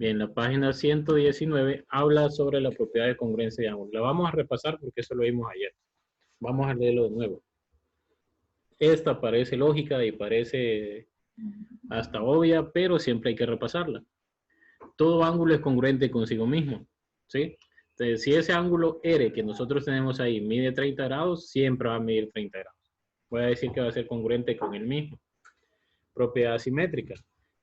Bien, la página 119 habla sobre la propiedad de congruencia de ángulos. La vamos a repasar porque eso lo vimos ayer. Vamos a leerlo de nuevo. Esta parece lógica y parece hasta obvia, pero siempre hay que repasarla. Todo ángulo es congruente consigo mismo, ¿sí? Entonces, si ese ángulo R que nosotros tenemos ahí mide 30 grados, siempre va a medir 30 grados. Voy a decir que va a ser congruente con el mismo. Propiedad simétrica.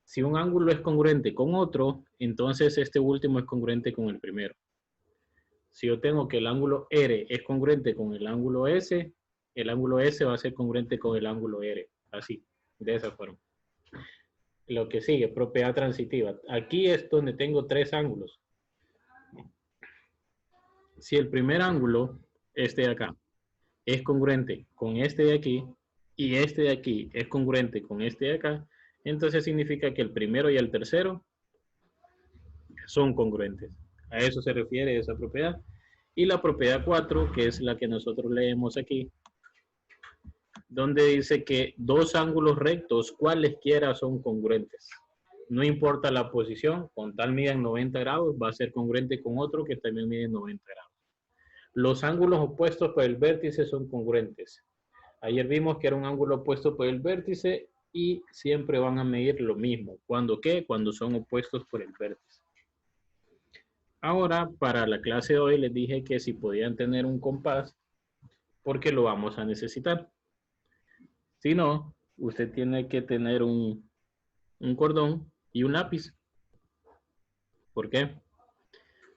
Si un ángulo es congruente con otro, entonces este último es congruente con el primero. Si yo tengo que el ángulo R es congruente con el ángulo S, el ángulo S va a ser congruente con el ángulo R. Así, de esa forma. Lo que sigue, propiedad transitiva. Aquí es donde tengo tres ángulos. Si el primer ángulo, este de acá, es congruente con este de aquí, y este de aquí es congruente con este de acá, entonces significa que el primero y el tercero son congruentes. A eso se refiere esa propiedad. Y la propiedad 4, que es la que nosotros leemos aquí, donde dice que dos ángulos rectos, cualesquiera, son congruentes. No importa la posición, con tal midan 90 grados, va a ser congruente con otro que también mide 90 grados. Los ángulos opuestos por el vértice son congruentes. Ayer vimos que era un ángulo opuesto por el vértice y siempre van a medir lo mismo. ¿Cuándo qué? Cuando son opuestos por el vértice. Ahora, para la clase de hoy les dije que si podían tener un compás, porque lo vamos a necesitar. Si no, usted tiene que tener un cordón y un lápiz. ¿Por qué?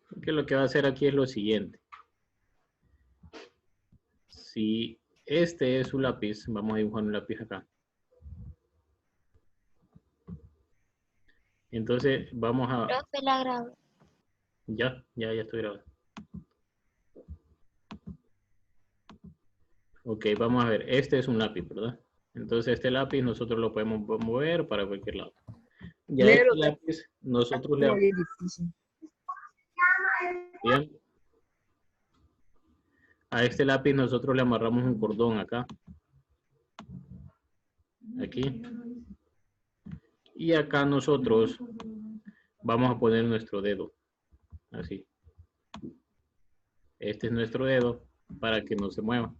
Porque lo que va a hacer aquí es lo siguiente. Si este es su lápiz, vamos a dibujar un lápiz acá. Entonces vamos a... Profe, la grabo. Ya estoy grabando. Ok, vamos a ver. Este es un lápiz, ¿verdad? Entonces este lápiz nosotros lo podemos mover para cualquier lado. Ya este lápiz nosotros le... Bien. A este lápiz nosotros le amarramos un cordón acá. Aquí. Y acá nosotros vamos a poner nuestro dedo. Así. Este es nuestro dedo para que no se mueva.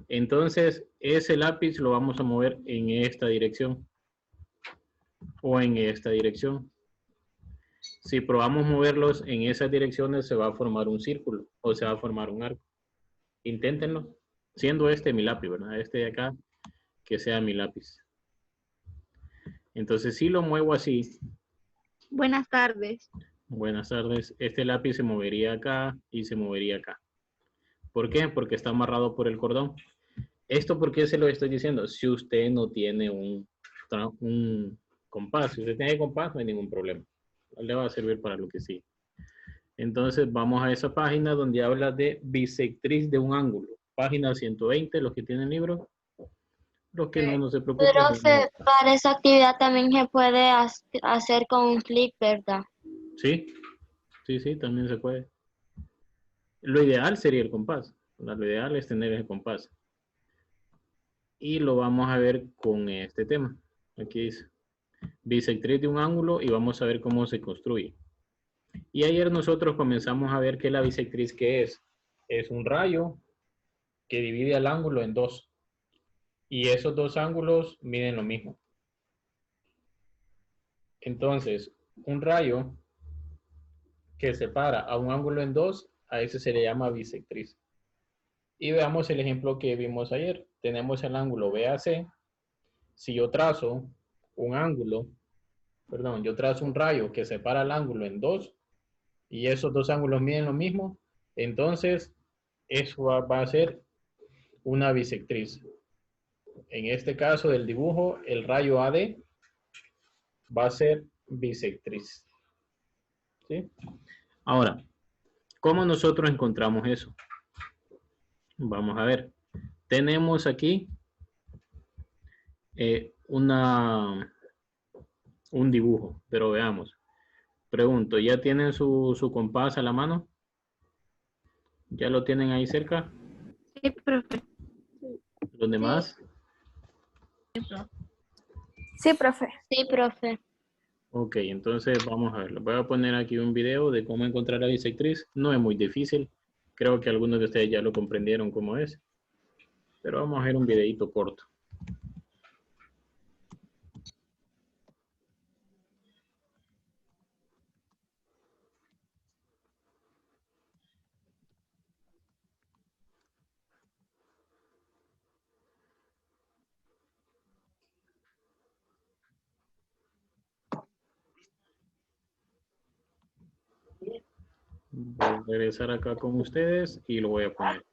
Entonces, ese lápiz lo vamos a mover en esta dirección. O en esta dirección. Si probamos moverlos en esas direcciones, se va a formar un círculo o se va a formar un arco. Inténtenlo. Siendo este mi lápiz, ¿verdad? Este de acá, que sea mi lápiz. Entonces, si lo muevo así. Buenas tardes. Buenas tardes. Este lápiz se movería acá y se movería acá. ¿Por qué? Porque está amarrado por el cordón. ¿Esto por qué se lo estoy diciendo? Si usted no tiene un compás. Si usted tiene compás, no hay ningún problema. Le va a servir para lo que sí. Entonces, vamos a esa página donde habla de bisectriz de un ángulo. Página 120, los que tienen libro. Los que no se preocupen. Profe, para esa actividad también se puede hacer con un clic, ¿verdad? Sí, también se puede. Lo ideal sería el compás. Lo ideal es tener el compás. Y lo vamos a ver con este tema. Aquí dice bisectriz de un ángulo y vamos a ver cómo se construye. Y ayer nosotros comenzamos a ver que la bisectriz, ¿qué es? Es un rayo que divide el ángulo en dos. Y esos dos ángulos miden lo mismo. Entonces, un rayo que separa a un ángulo en dos, a ese se le llama bisectriz. Y veamos el ejemplo que vimos ayer. Tenemos el ángulo BAC. Si yo trazo un ángulo, perdón, yo trazo un rayo que separa el ángulo en dos, y esos dos ángulos miden lo mismo, entonces eso va a ser una bisectriz. En este caso del dibujo, el rayo AD va a ser bisectriz. ¿Sí? Ahora, ¿cómo nosotros encontramos eso? Vamos a ver. Tenemos aquí un dibujo, pero veamos. Pregunto, ¿ya tienen su compás a la mano? ¿Ya lo tienen ahí cerca? Sí, profe. ¿Los demás? Sí, profe. Sí, profe. Ok, entonces vamos a ver. Les voy a poner aquí un video de cómo encontrar la bisectriz. No es muy difícil. Creo que algunos de ustedes ya lo comprendieron cómo es. Pero vamos a ver un videito corto. Voy a regresar acá con ustedes y lo voy a poner.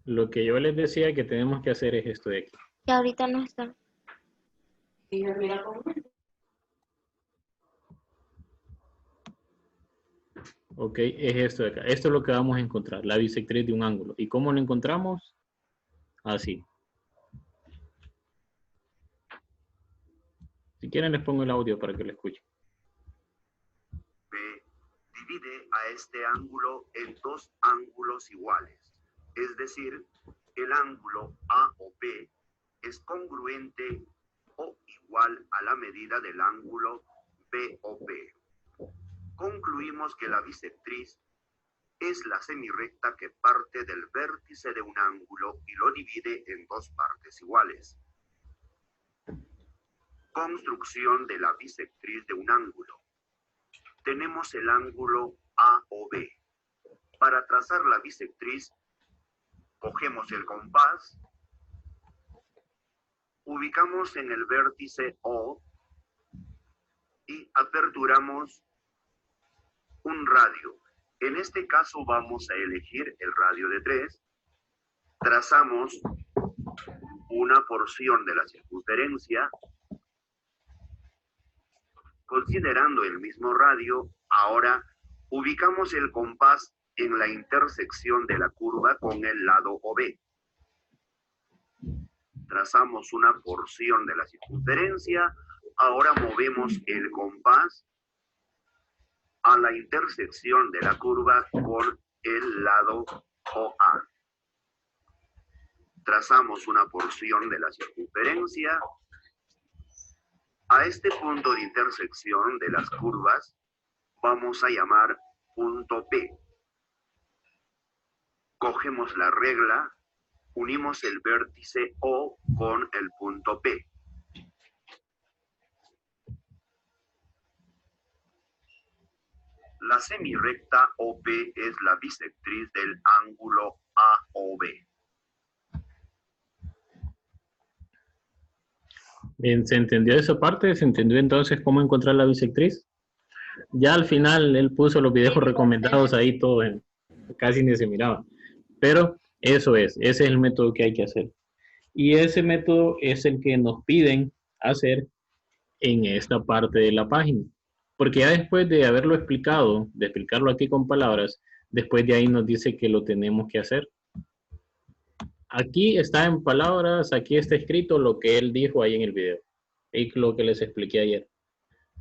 Lo que yo les decía que tenemos que hacer es esto de aquí. Que ahorita no está. Ok, es esto de acá. Esto es lo que vamos a encontrar, la bisectriz de un ángulo. ¿Y cómo lo encontramos? Así. Si quieren les pongo el audio para que lo escuchen. B divide a este ángulo en dos ángulos iguales. Es decir, el ángulo A o B es congruente o igual a la medida del ángulo B o B. Concluimos que la bisectriz es la semirrecta que parte del vértice de un ángulo y lo divide en dos partes iguales. Construcción de la bisectriz de un ángulo. Tenemos el ángulo A o B. Para trazar la bisectriz, cogemos el compás, ubicamos en el vértice O y aperturamos un radio. En este caso vamos a elegir el radio de 3. Trazamos una porción de la circunferencia. Considerando el mismo radio, ahora ubicamos el compás en la intersección de la curva con el lado OB. Trazamos una porción de la circunferencia, ahora movemos el compás a la intersección de la curva con el lado OA. Trazamos una porción de la circunferencia. A este punto de intersección de las curvas vamos a llamar punto P. Cogemos la regla, unimos el vértice O con el punto P. La semirrecta OP es la bisectriz del ángulo AOB. Bien, ¿se entendió esa parte? ¿Se entendió entonces cómo encontrar la bisectriz? Ya al final él puso los videos recomendados ahí, todo casi ni se miraba. Pero eso es, ese es el método que hay que hacer. Y ese método es el que nos piden hacer en esta parte de la página. Porque ya después de haberlo explicado, de explicarlo aquí con palabras, después de ahí nos dice que lo tenemos que hacer. Aquí está en palabras, aquí está escrito lo que él dijo ahí en el video. Y lo que les expliqué ayer.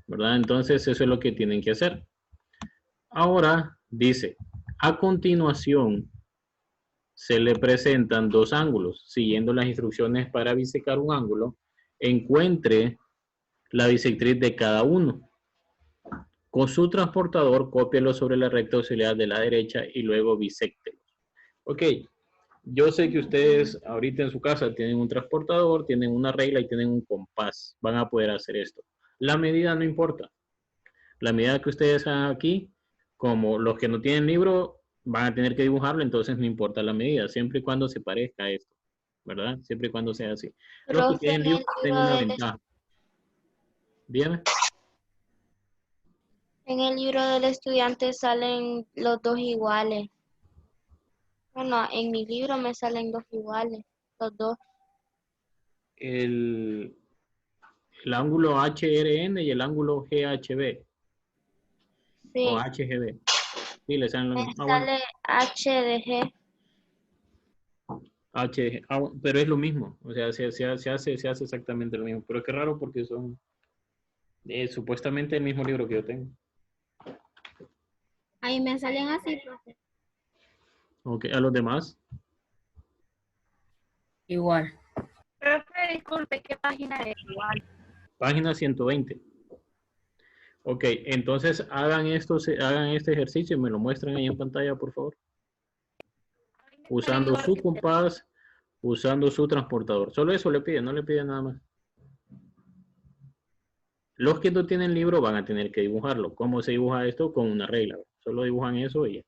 ¿Verdad? Entonces eso es lo que tienen que hacer. Ahora dice, a continuación se le presentan dos ángulos. Siguiendo las instrucciones para bisecar un ángulo, encuentre la bisectriz de cada uno. Con su transportador, cópielo sobre la recta auxiliar de la derecha y luego biséctelo. Ok, yo sé que ustedes ahorita en su casa tienen un transportador, tienen una regla y tienen un compás. Van a poder hacer esto. La medida no importa. La medida que ustedes hagan aquí, como los que no tienen libro, van a tener que dibujarlo, entonces no importa la medida, siempre y cuando se parezca a esto, ¿verdad? Siempre y cuando sea así. Los que Profe, tienen libro tienen una ventaja. Dígame. en el libro del estudiante salen los dos iguales. Bueno, en mi libro me salen dos iguales, los dos. El ángulo HRN y el ángulo GHB o Sí, HGB. Sí, le salen lo me mismo. Ah, bueno. sale H de G. Pero es lo mismo. O sea, se hace exactamente lo mismo. Pero qué raro porque son supuestamente el mismo libro que yo tengo. Ahí me salen así, profe. Ok, a los demás. Igual. Profe, disculpe, ¿qué página es igual? Página 120. Ok, entonces hagan este ejercicio y me lo muestran ahí en pantalla, por favor. Usando su compás, usando su transportador. Solo eso le piden, no le piden nada más. Los que no tienen libro van a tener que dibujarlo. ¿Cómo se dibuja esto? Con una regla. Solo dibujan eso y ya.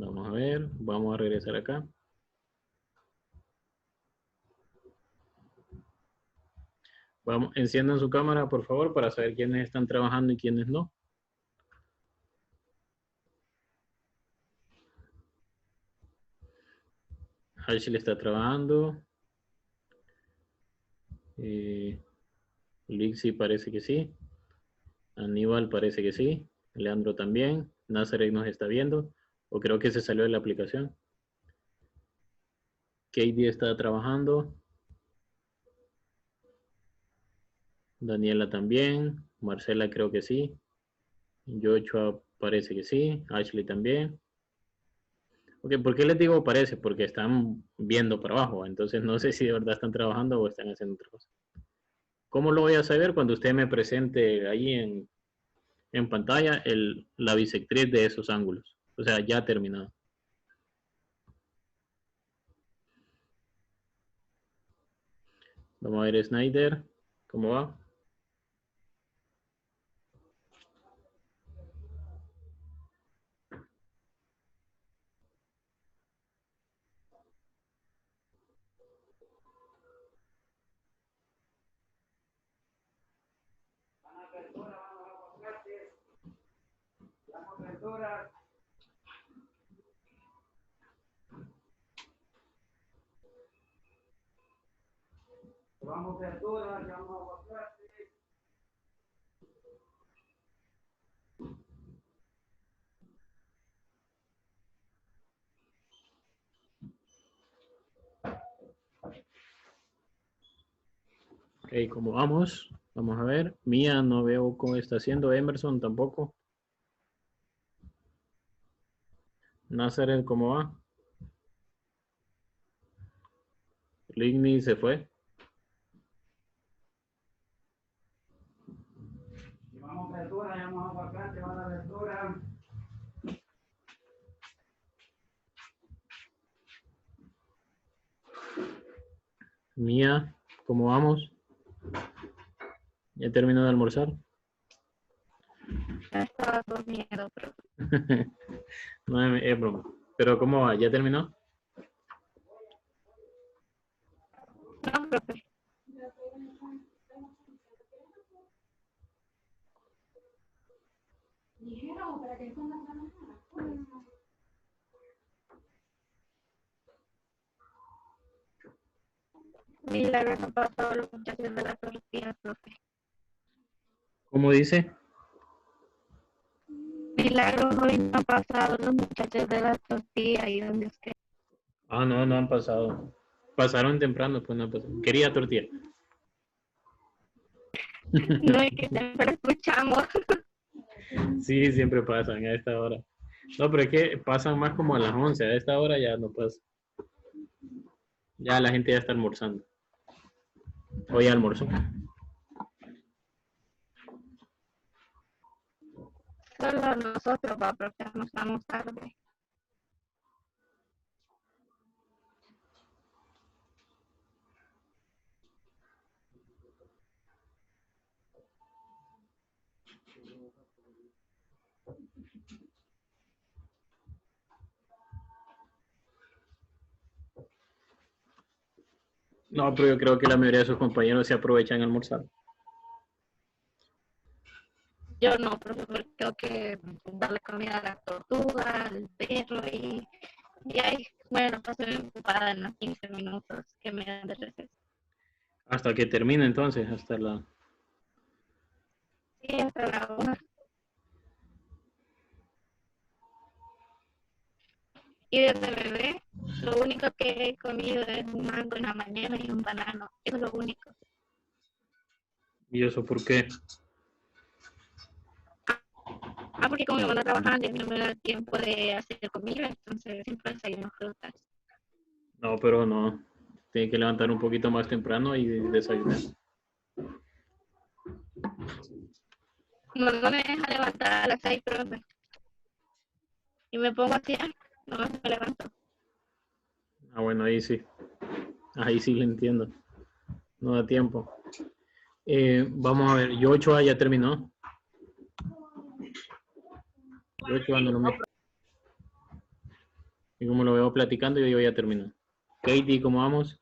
Vamos a ver, vamos a regresar acá. Vamos, enciendan su cámara, por favor, para saber quiénes están trabajando y quiénes no. Ashley está trabajando. Lixi parece que sí. Aníbal parece que sí. Leandro también. Nazareth nos está viendo. O creo que se salió de la aplicación. Katie está trabajando. Daniela también. Marcela creo que sí. Joshua parece que sí. Ashley también. Ok, ¿por qué les digo parece? Porque están viendo para abajo. Entonces no sé si de verdad están trabajando o están haciendo otra cosa. ¿Cómo lo voy a saber? Cuando usted me presente ahí en pantalla la bisectriz de esos ángulos. O sea, ya terminado. Vamos a ver Snyder. ¿Cómo va? Vamos a todas, ya vamos a clase. Ok, ¿cómo vamos? Vamos a ver. Mía no veo cómo está haciendo. Emerson tampoco. Nazareth, ¿cómo va? Ligny se fue. Vamos a todas, ya vamos a clase, van a ver todas. Mía, ¿cómo vamos? ¿Ya terminó de almorzar? Estaba durmiendo, pero No, es broma. Pero ¿cómo va? ¿Ya terminó? no, profe. Milagro no pasó los muchachos de la tortilla, profe. ¿Cómo dice? Milagro hoy no ha pasado los muchachos de la tortilla y donde usted. Ah, no, no han pasado. Pasaron temprano, pues no pasaron. Quería tortilla. No es que siempre escuchamos. Sí, siempre pasan a esta hora. No, pero es que pasan más como a las 11. A esta hora ya no pasa. Ya la gente ya está almorzando. Hoy almorzó. Solo nosotros, va, porque almorzamos tarde. No, pero yo creo que la mayoría de sus compañeros se aprovechan a almorzar. Yo no, profesor, tengo que darle comida a la tortuga, al perro y ahí, bueno, paso bien ocupada en los 15 minutos que me dan de receso. Hasta que termine entonces, hasta la... Sí, hasta la 1. ¿Y desde bebé? Lo único que he comido es un mango en la mañana y un banano. Eso es lo único. ¿Y eso por qué? Porque como me van a trabajar y no me da tiempo de hacer comida, entonces siempre desayuno frutas. No, pero no. Tiene que levantar un poquito más temprano y desayunar. No me deja levantar a las 6, profe. Y me pongo así, no me levanto. Ah, bueno, ahí sí. Ahí sí le entiendo. No da tiempo. Vamos a ver. Yochoa ya terminó. Yochoa no lo mismo. Y como lo veo platicando, yo ya terminó. Katie, ¿cómo vamos?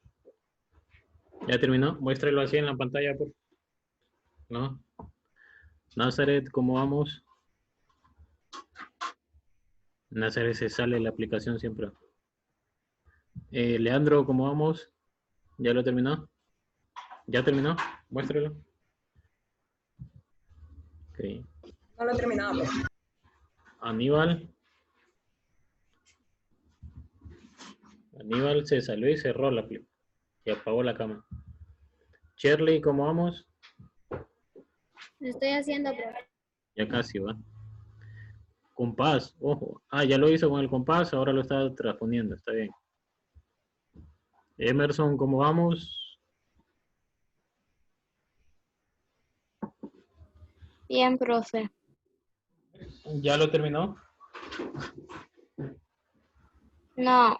¿Ya terminó? Muéstralo así en la pantalla, por favor. ¿No? Nazaret, ¿cómo vamos? Nazaret se sale la aplicación siempre. Leandro, ¿cómo vamos? ¿Ya lo terminó? ¿Ya terminó? Muéstralo. Okay. No lo he terminado. Aníbal. Aníbal se salió y cerró la aplicación. Y apagó la cámara. Shirley, ¿cómo vamos? Lo estoy haciendo, profe. Ya casi va. Compás, ojo. Ah, ya lo hizo con el compás, ahora lo está transponiendo, está bien. Emerson, ¿cómo vamos? Bien, profe. ¿Ya lo terminó? No.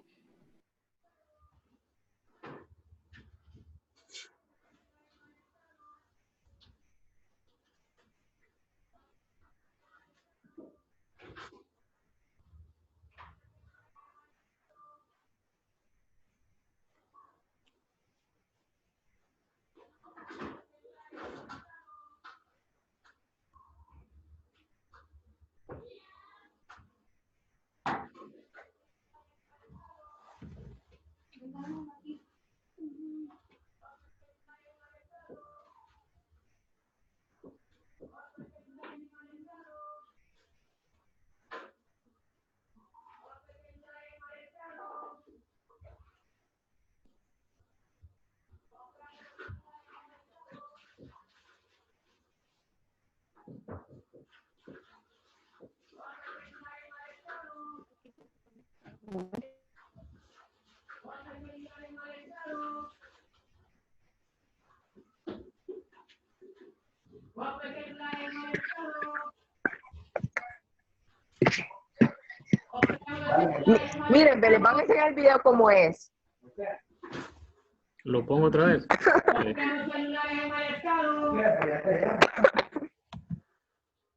Miren, les van a enseñar el video como es. ¿Lo pongo otra vez?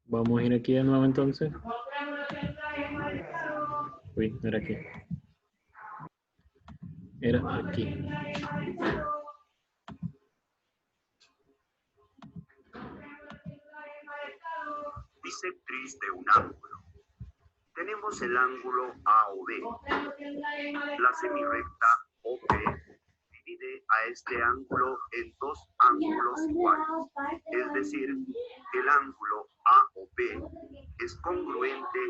Vamos a ir aquí de nuevo entonces. Uy, no era aquí. Era aquí. Bisectriz de un ángulo. Tenemos el ángulo AOB. La semirrecta OP divide a este ángulo en dos ángulos iguales. Es decir, el ángulo AOB es congruente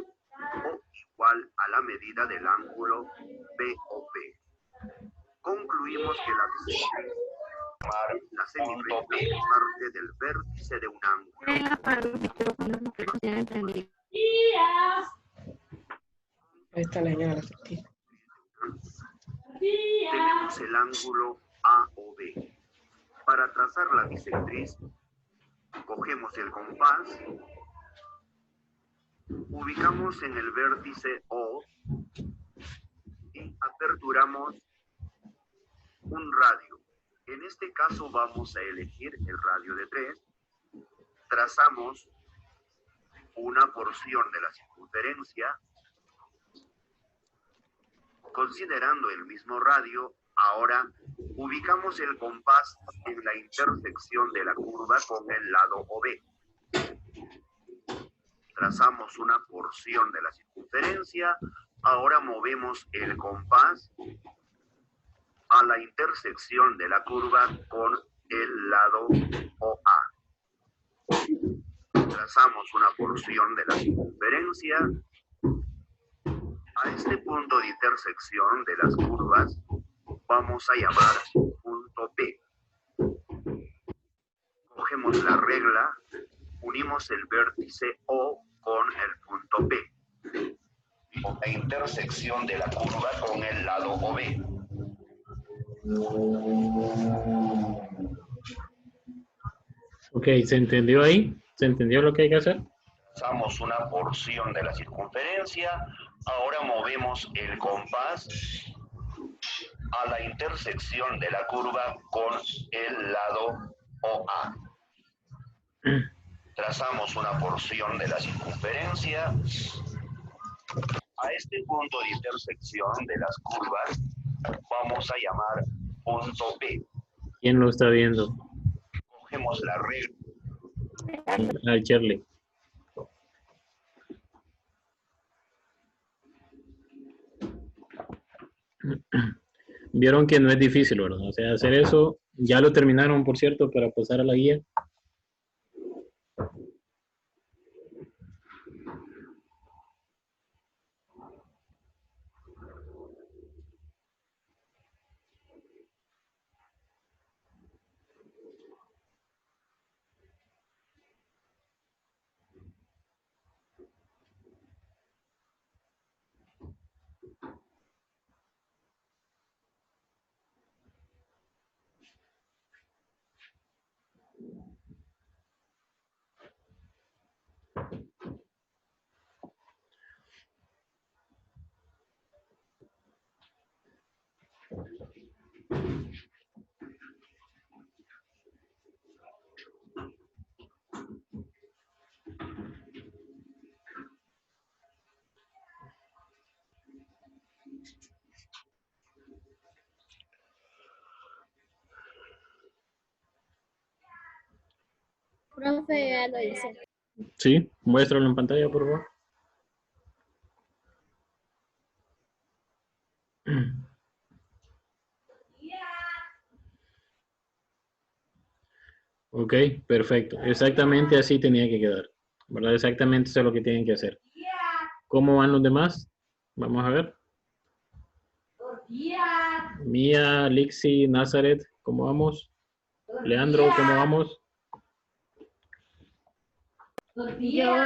o igual a la medida del ángulo BOP. Concluimos que la bisectriz la semirrecta es parte del vértice de un ángulo. Venga, para los micrófonos, que no tienen entendido. Ahí está la señora. Tenemos el ángulo AOB. Para trazar la bisectriz, cogemos el compás, ubicamos en el vértice O y aperturamos un radio. En este caso vamos a elegir el radio de 3. Trazamos una porción de la circunferencia. Considerando el mismo radio, ahora ubicamos el compás en la intersección de la curva con el lado OB. Trazamos una porción de la circunferencia, ahora movemos el compás a la intersección de la curva con el lado OA. Trazamos una porción de la circunferencia, A este punto de intersección de las curvas vamos a llamar punto P. Cogemos la regla, unimos el vértice O con el punto P. La intersección de la curva con el lado OB. Ok, ¿se entendió ahí? ¿Se entendió lo que hay que hacer? Trazamos una porción de la circunferencia. Ahora movemos el compás a la intersección de la curva con el lado OA. Trazamos una porción de la circunferencia. A este punto de intersección de las curvas vamos a llamar punto B. ¿Quién lo está viendo? Cogemos la regla. Ah, Shirley. Vieron que no es difícil, ¿verdad? O sea, hacer eso, ya lo terminaron, por cierto, para pasar a la guía. Profe, ya lo hice. Sí, muéstralo en pantalla, por favor. Ok, perfecto. Exactamente así tenía que quedar, ¿verdad? Exactamente eso es lo que tienen que hacer. ¿Cómo van los demás? Vamos a ver. Mía, Lixi, Nazaret, ¿cómo vamos? Leandro, ¿cómo vamos? Yo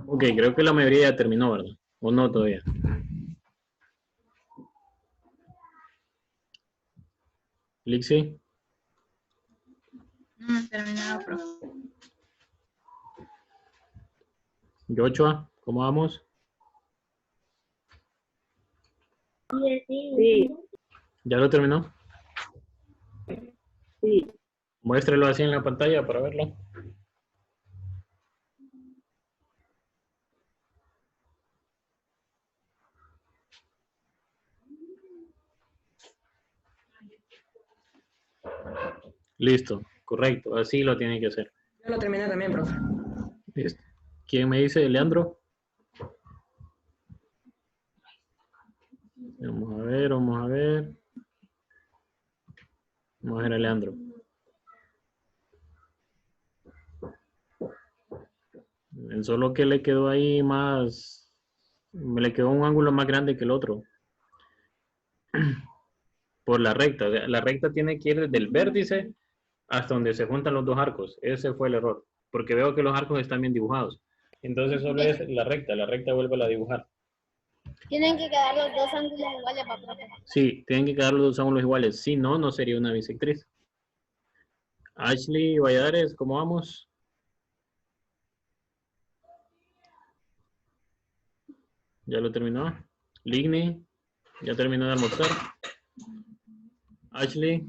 Ok, creo que la mayoría ya terminó, ¿verdad? ¿O no todavía? Lixi, no he terminado, profe. Joshua, ¿cómo vamos? Sí. ¿Ya lo terminó? Sí. Muéstrelo así en la pantalla para verlo. Listo, correcto, así lo tienen que hacer. Yo lo terminé también, profe. Listo. ¿Quién me dice? Leandro. Vamos a ver, vamos a ver. Vamos a ver a Leandro. Solo que le quedó ahí más, me le quedó un ángulo más grande que el otro. Por la recta. La recta tiene que ir desde el vértice hasta donde se juntan los dos arcos. Ese fue el error. Porque veo que los arcos están bien dibujados. Entonces solo es la recta vuelve a dibujar. Tienen que quedar los dos ángulos iguales para profe. Sí, tienen que quedar los dos ángulos iguales. Si no, no sería una bisectriz. Ashley Valladares, ¿cómo vamos? ¿Ya lo terminó? Ligny, ¿ya terminó de almorzar? Ashley,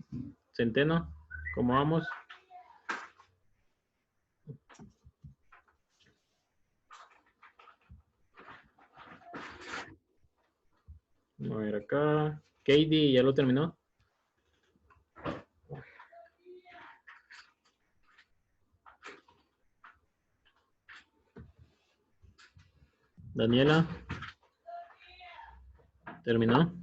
Centeno, ¿cómo vamos? Vamos a ver acá. Katie, ¿ya lo terminó? Daniela, ¿terminó?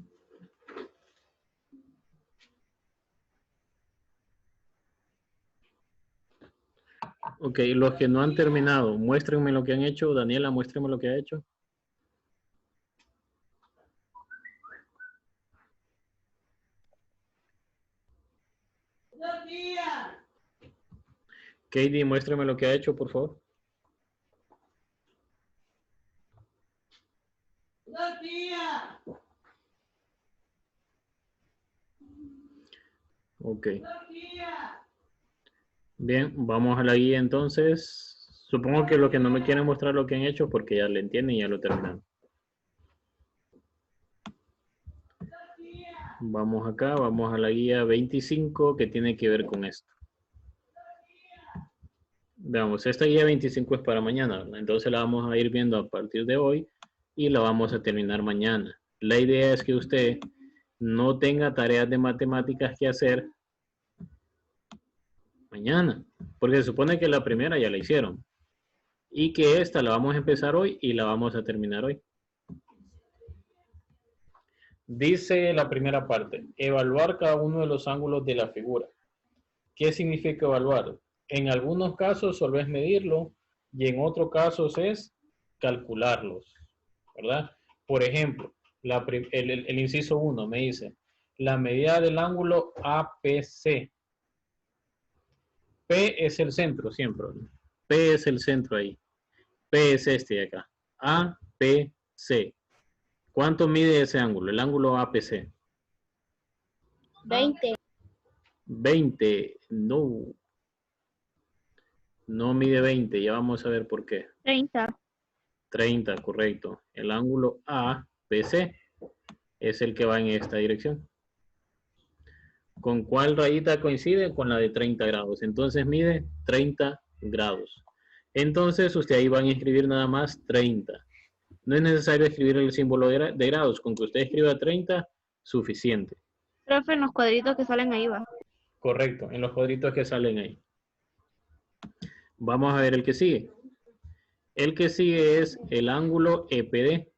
Ok, los que no han terminado, muéstrenme lo que han hecho. Daniela, muéstrenme lo que ha hecho. Katie, muéstrame lo que ha hecho, por favor. Ok. Bien, vamos a la guía entonces. Supongo que los que no me quieren mostrar lo que han hecho porque ya lo entienden y ya lo terminaron. Vamos acá, vamos a la guía 25 que tiene que ver con esto. Veamos, esta guía 25 es para mañana, ¿verdad? Entonces la vamos a ir viendo a partir de hoy y la vamos a terminar mañana. La idea es que usted no tenga tareas de matemáticas que hacer mañana, porque se supone que la primera ya la hicieron y que esta la vamos a empezar hoy y la vamos a terminar hoy. Dice la primera parte, evaluar cada uno de los ángulos de la figura. ¿Qué significa evaluar? En algunos casos solo es medirlo y en otros casos es calcularlos, ¿verdad? Por ejemplo, el inciso 1 me dice, la medida del ángulo APC. P es el centro siempre, ¿no? P es el centro ahí. P es este de acá. APC. ¿Cuánto mide ese ángulo? El ángulo APC. 20. 20. No. No mide 20. Ya vamos a ver por qué. 30. 30, correcto. El ángulo APC es el que va en esta dirección. ¿Con cuál rayita coincide? Con la de 30 grados. Entonces mide 30 grados. Entonces usted ahí van a escribir nada más 30. No es necesario escribir el símbolo de grados. Con que usted escriba 30, suficiente. Profe, en los cuadritos que salen ahí va. Correcto, en los cuadritos que salen ahí. Vamos a ver el que sigue. El que sigue es el ángulo EPD.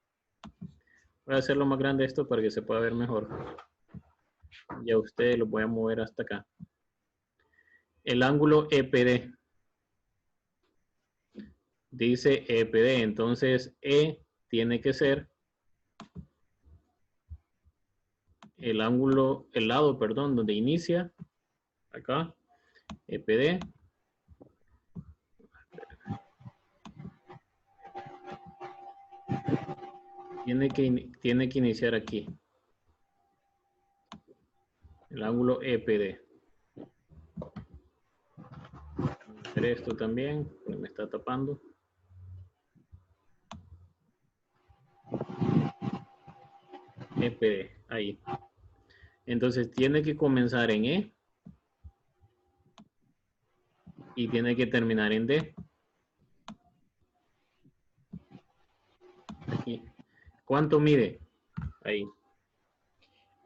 Voy a hacerlo más grande esto para que se pueda ver mejor. Ya ustedes lo voy a mover hasta acá. El ángulo EPD. Dice EPD, entonces E tiene que ser el ángulo, el lado, perdón, donde inicia, acá, EPD. Tiene que iniciar aquí. El ángulo EPD. Vamos a hacer esto también, me está tapando. EPD, ahí. Entonces tiene que comenzar en E y tiene que terminar en D. Aquí. ¿Cuánto mide? Ahí.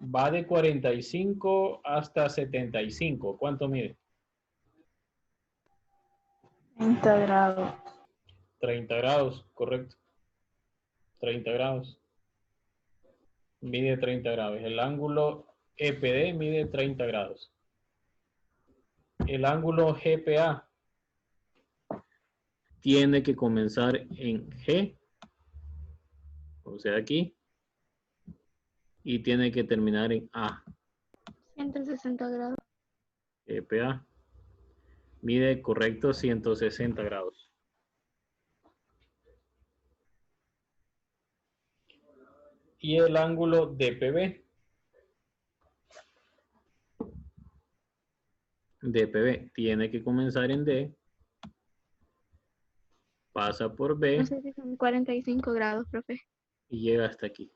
Va de 45 hasta 75. ¿Cuánto mide? 30 grados. 30 grados, correcto. 30 grados. Mide 30 grados. El ángulo EPD mide 30 grados. El ángulo GPA tiene que comenzar en G, o sea aquí, y tiene que terminar en A. 160 grados. GPA mide, correcto, 160 grados. Y el ángulo DPB. DPB tiene que comenzar en D, pasa por B No sé si son 45 grados, profe. y llega hasta aquí.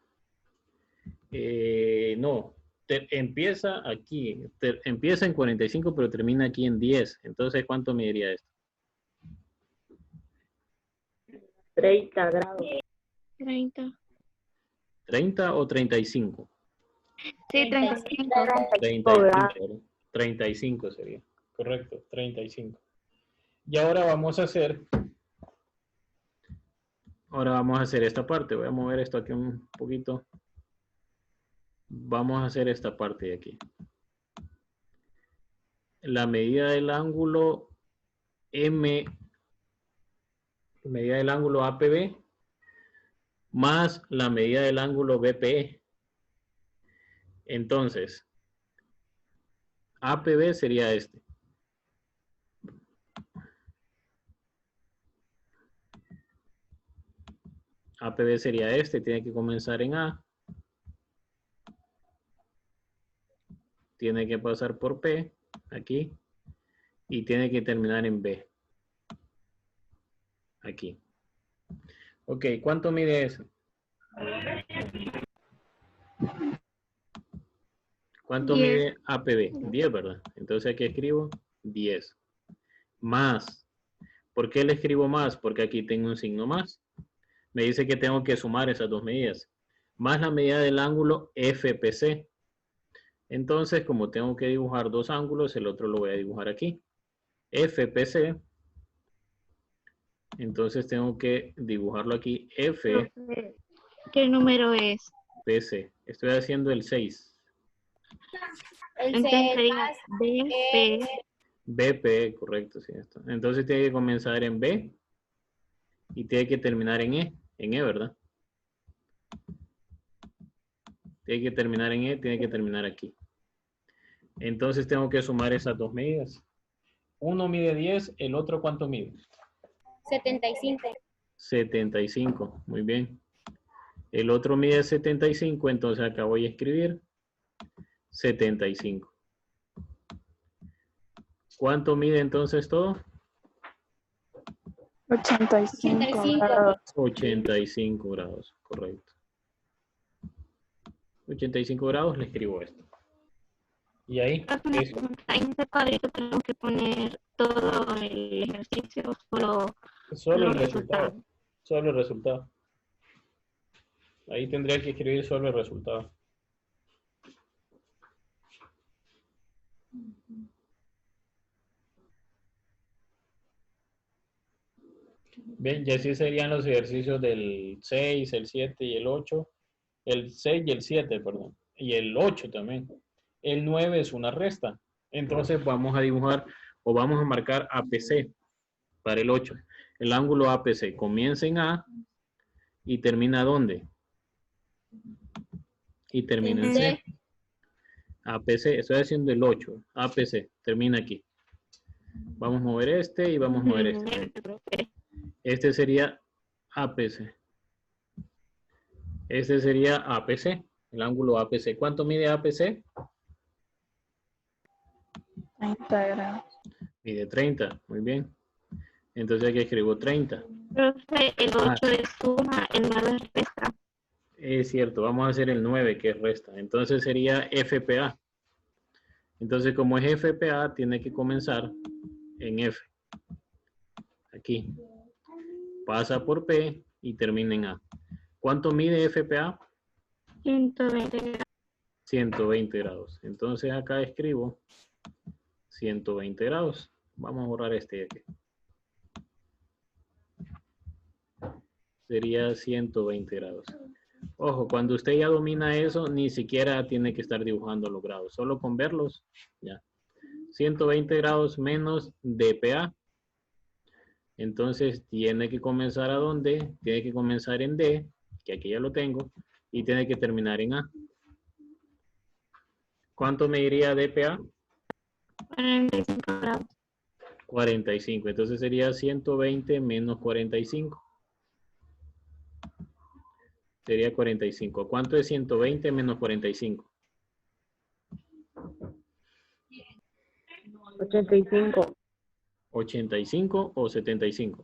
No, empieza aquí, empieza en 45 pero termina aquí en 10. Entonces, ¿cuánto mediría esto? 30 grados. 30. ¿30 o 35? Sí, 35. 35, 35 sería. Correcto, 35. Y ahora vamos a hacer esta parte. Voy a mover esto aquí un poquito. Vamos a hacer esta parte de aquí. La medida del ángulo M, medida del ángulo APB, más la medida del ángulo BPE. Entonces, APB sería este. APB sería este, tiene que comenzar en A. Tiene que pasar por P, aquí. Y tiene que terminar en B. Aquí. Ok, ¿cuánto mide ese? ¿Cuánto 10. mide APB? 10, ¿verdad? Entonces aquí escribo 10. Más. ¿Por qué le escribo más? Porque aquí tengo un signo más. Me dice que tengo que sumar esas dos medidas. Más la medida del ángulo FPC. Entonces, como tengo que dibujar dos ángulos, el otro lo voy a dibujar aquí. FPC. Entonces tengo que dibujarlo aquí. FPC. ¿Qué número es? Estoy haciendo el 6. Entonces sería BP. BP, correcto, sí. Esto. Entonces tiene que comenzar en B y tiene que terminar en E, ¿verdad? Tiene que terminar en E, tiene que terminar aquí. Entonces tengo que sumar esas dos medidas. Uno mide 10, el otro ¿cuánto mide? 75. 75, muy bien. El otro mide 75, entonces acá voy a escribir 75. ¿Cuánto mide entonces todo? 85 grados. 85 grados, correcto. 85 grados, le escribo esto. Y ahí, eso. En este cuadrito tenemos que poner todo el ejercicio, Solo el los resultado. Solo el resultado. Ahí tendría que escribir solo el resultado. Bien, y así serían los ejercicios del 6, el 7 y el 8. El 6 y el 7, perdón. Y el 8 también. El 9 es una resta. Entonces vamos a dibujar o vamos a marcar APC para el 8. El ángulo APC comienza en A y termina ¿dónde? Y termina en C. APC, estoy haciendo el 8. APC, termina aquí. Vamos a mover este y vamos a mover este. Este sería APC. Este sería APC, el ángulo APC. ¿Cuánto mide APC? 30 grados. Mide 30, muy bien. Entonces aquí escribo 30. Profe, el 8 es suma, el 9 es resta. Es cierto, vamos a hacer el 9 que es resta. Entonces sería FPA. Entonces como es FPA, tiene que comenzar en F. Aquí. Pasa por P y termina en A. ¿Cuánto mide FPA? 120 grados. 120 grados. Entonces acá escribo 120 grados. Vamos a borrar este de aquí. Sería 120 grados. Ojo, cuando usted ya domina eso, ni siquiera tiene que estar dibujando los grados. Solo con verlos, ya. 120 grados menos dPA. Entonces, tiene que comenzar ¿a dónde? Tiene que comenzar en D, que aquí ya lo tengo, y tiene que terminar en A. ¿Cuánto me diría dPA? 45 grados. 45. Entonces sería 120 menos 45. Sería 45. ¿Cuánto es 120 menos 45? 85. 85 o 75.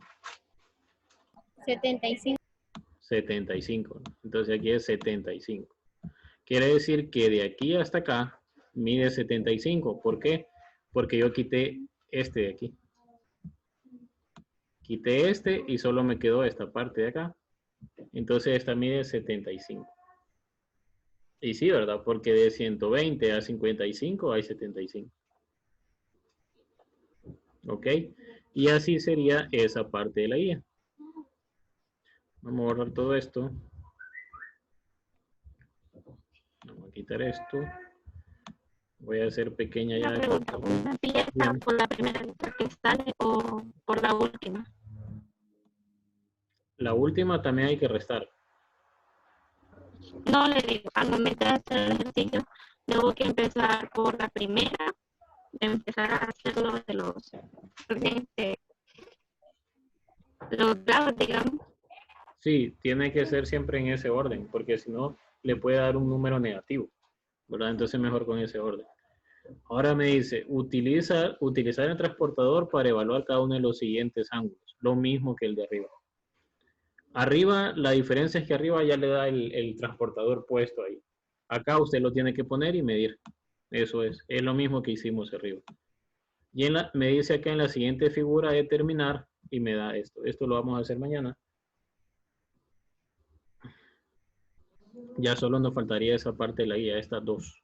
75. 75. Entonces aquí es 75. Quiere decir que de aquí hasta acá mide 75. ¿Por qué? Porque yo quité este de aquí. Quité este y solo me quedó esta parte de acá. Entonces esta mide 75. Y sí, ¿verdad? Porque de 120 a 55 hay 75. ¿Ok? Y así sería esa parte de la guía. Vamos a borrar todo esto. Vamos a quitar esto. Voy a hacer pequeña ya. Una pregunta, ¿una pieza Bien. por la primera letra que sale o por la última? La última también hay que restar. No, le digo, al momento de hacer el ejercicio, tengo que empezar por la primera, empezar a hacerlo de los grados, digamos. Sí, tiene que ser siempre en ese orden, porque si no, le puede dar un número negativo, ¿verdad? Entonces mejor con ese orden. Ahora me dice, utilizar el transportador para evaluar cada uno de los siguientes ángulos. Lo mismo que el de arriba. Arriba, la diferencia es que arriba ya le da el transportador puesto ahí. Acá usted lo tiene que poner y medir. Eso es lo mismo que hicimos arriba. Y me dice acá en la siguiente figura determinar y me da esto. Esto lo vamos a hacer mañana. Ya solo nos faltaría esa parte de la guía, estas dos.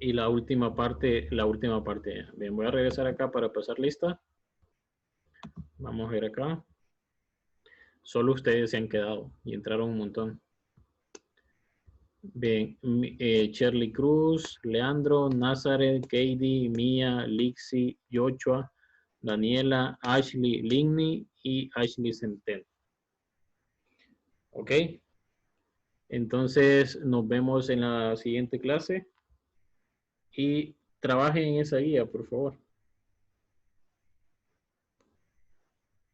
Y la última parte. Bien, voy a regresar acá para pasar lista. Vamos a ver acá. Solo ustedes se han quedado y entraron un montón. Bien, Shirley Cruz, Leandro, Nazareth, Katie, Mia, Lixi, Joshua, Daniela, Ashley Ligney y Ashley Centeno. ¿Ok? Entonces nos vemos en la siguiente clase y trabajen en esa guía, por favor.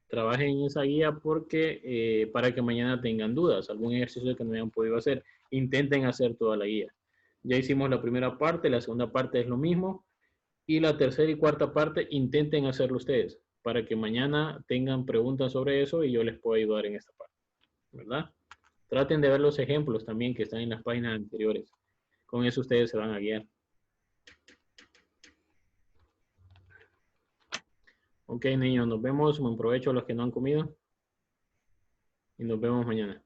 Trabajen en esa guía porque para que mañana tengan dudas, algún ejercicio que no hayan podido hacer, intenten hacer toda la guía. Ya hicimos la primera parte, la segunda parte es lo mismo y la tercera y cuarta parte intenten hacerlo ustedes para que mañana tengan preguntas sobre eso y yo les pueda ayudar en esta parte, ¿verdad? Traten de ver los ejemplos también que están en las páginas anteriores. Con eso ustedes se van a guiar. Ok, niños, nos vemos. Buen provecho a los que no han comido. Y nos vemos mañana.